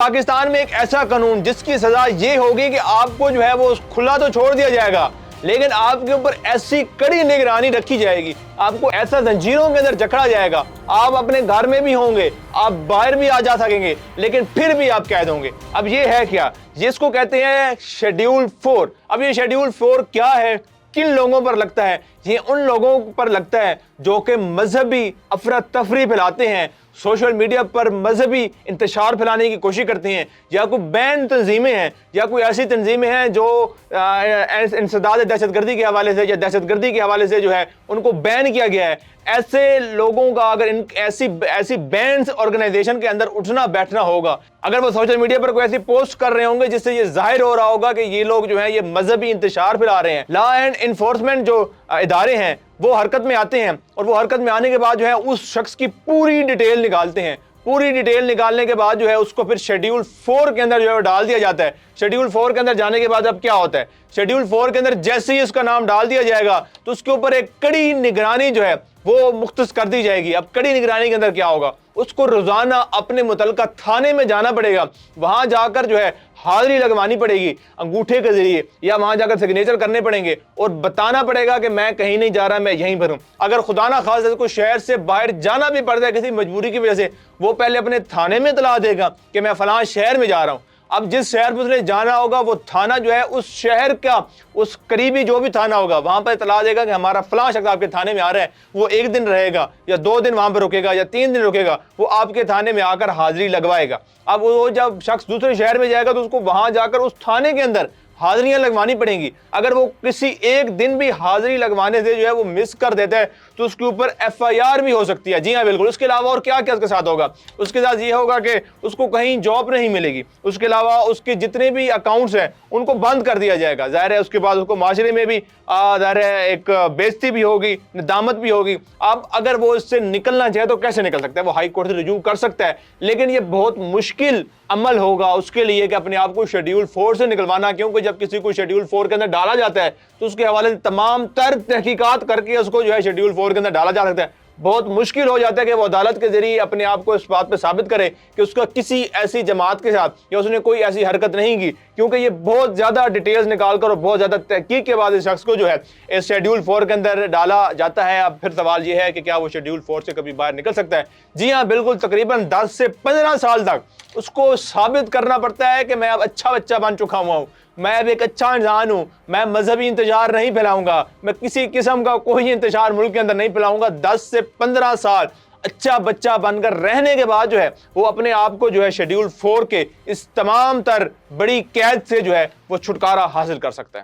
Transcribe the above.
पाकिस्तान में एक ऐसा कानून जिसकी सजा ये होगी कि आपको जो है वो खुला तो छोड़ दिया जाएगा, लेकिन आपके ऊपर ऐसी कड़ी निगरानी रखी जाएगी, आपको ऐसा जंजीरों के अंदर जकड़ा जाएगा, आप अपने घर में भी होंगे, आप बाहर भी आ जा सकेंगे, लेकिन फिर भी आप कैद होंगे। अब ये है क्या, जिसको कहते हैं शेड्यूल 4। अब ये शेड्यूल 4 क्या है, किन लोगों पर लगता है? ये उन लोगों पर लगता है जो कि मजहबी अफरा तफरी फैलाते हैं, सोशल मीडिया पर मजहबी इंतशार फैलाने की कोशिश करते हैं, या कोई बैन तंजीमें हैं, या कोई ऐसी तंजीमें हैं जो इंसदाद दहशतगर्दी के हवाले से या दहशतगर्दी के हवाले से जो है उनको बैन किया गया है। ऐसे लोगों का अगर इन ऐसी बैंड ऑर्गेनाइजेशन के अंदर उठना बैठना होगा, अगर वो सोशल मीडिया पर कोई ऐसी पोस्ट कर रहे होंगे जिससे ये जाहिर हो रहा होगा कि ये लोग जो है ये मजहबी इंतशार फैला रहे हैं, लॉ एंड इन्फोर्समेंट जो इदारे हैं वो हरकत में आते हैं, और वो हरकत में आने के बाद जो है उस शख्स की पूरी डिटेल निकालते हैं। पूरी डिटेल निकालने के बाद जो है उसको फिर शेड्यूल 4 के अंदर जो है डाल दिया जाता है। शेड्यूल 4 के अंदर जाने के बाद अब क्या होता है, शेड्यूल 4 के अंदर जैसे ही उसका नाम डाल दिया जाएगा तो उसके ऊपर एक कड़ी निगरानी जो है वो मुख्तस कर दी जाएगी। अब कड़ी निगरानी के अंदर क्या होगा, उसको रोजाना अपने मुतलका थाने में जाना पड़ेगा, वहां जाकर जो है हाजिरी लगवानी पड़ेगी अंगूठे के जरिए, या वहां जाकर सिग्नेचर करने पड़ेंगे और बताना पड़ेगा कि मैं कहीं नहीं जा रहा, मैं यहीं पर हूं। अगर खुदा ना खास को शहर से बाहर जाना भी पड़ता है किसी मजबूरी की वजह से, वो पहले अपने थाने में इतला देगा कि मैं फलां शहर में जा रहा हूं। अब जिस शहर पर उसने जाना होगा वो थाना जो है उस शहर का, उस करीबी जो भी थाना होगा वहां पर इतला देगा कि हमारा फलां शख्स आपके थाने में आ रहा है। वो 1 दिन रहेगा या 2 दिन वहां पर रुकेगा या 3 दिन रुकेगा, वो आपके थाने में आकर हाजिरी लगवाएगा। अब वो जब शख्स दूसरे शहर में जाएगा तो उसको वहां जाकर उस थाने के अंदर हाजिरियां लगवानी पड़ेंगी। अगर वो किसी एक दिन भी हाजिरी लगवाने से जो है वो मिस कर देता है तो उसके ऊपर FIR भी हो सकती है। जी हाँ, बिल्कुल। उसके अलावा और क्या क्या उसके साथ होगा, उसके साथ ये होगा कि उसको कहीं जॉब नहीं मिलेगी, उसके अलावा उसके जितने भी अकाउंट्स हैं उनको बंद कर दिया जाएगा। जाहिर है उसके बाद उसको माशरे में भी जाहिर है एक बेइज्जती भी होगी, नदामत भी होगी। अब अगर वो इससे निकलना चाहे तो कैसे निकल सकता है, वो हाई कोर्ट से रिज्यू कर सकता है, लेकिन ये बहुत मुश्किल अमल होगा उसके लिए कि अपने आप को शेड्यूल 4 से निकलवाना, क्योंकि जब किसी को शेड्यूल 4 के अंदर डाला जाता है तो उसके हवाले से तमाम तर तहकीकात करके उसको जो है शेड्यूल 4 के अंदर डाला जा सकता है। बहुत मुश्किल हो जाता है कि वो अदालत के जरिए अपने आप को इस बात पे साबित करे कि उसका किसी ऐसी जमात के साथ या उसने कोई ऐसी हरकत नहीं की, क्योंकि ये बहुत ज्यादा डिटेल्स निकाल कर और बहुत ज्यादा तहकीक के बाद इस शख्स को जो है इस शेड्यूल 4 के अंदर डाला जाता है। अब फिर सवाल ये है कि क्या वो शेड्यूल 4 से कभी बाहर निकल सकता है? जी हाँ, बिल्कुल। तकरीबन 10 से 15 साल तक उसको साबित करना पड़ता है कि मैं अब अच्छा बच्चा बन चुका हुआ हूं, मैं अब एक अच्छा इंसान हूं, मैं मजहबी इंतजार नहीं फैलाऊंगा, मैं किसी किस्म का कोई इंतजार मुल्क के अंदर नहीं फैलाऊंगा। 10 से 15 साल अच्छा बच्चा बनकर रहने के बाद जो है वो अपने आप को जो है शेड्यूल 4 के इस तमाम तर बड़ी कैद से जो है वो छुटकारा हासिल कर सकता है।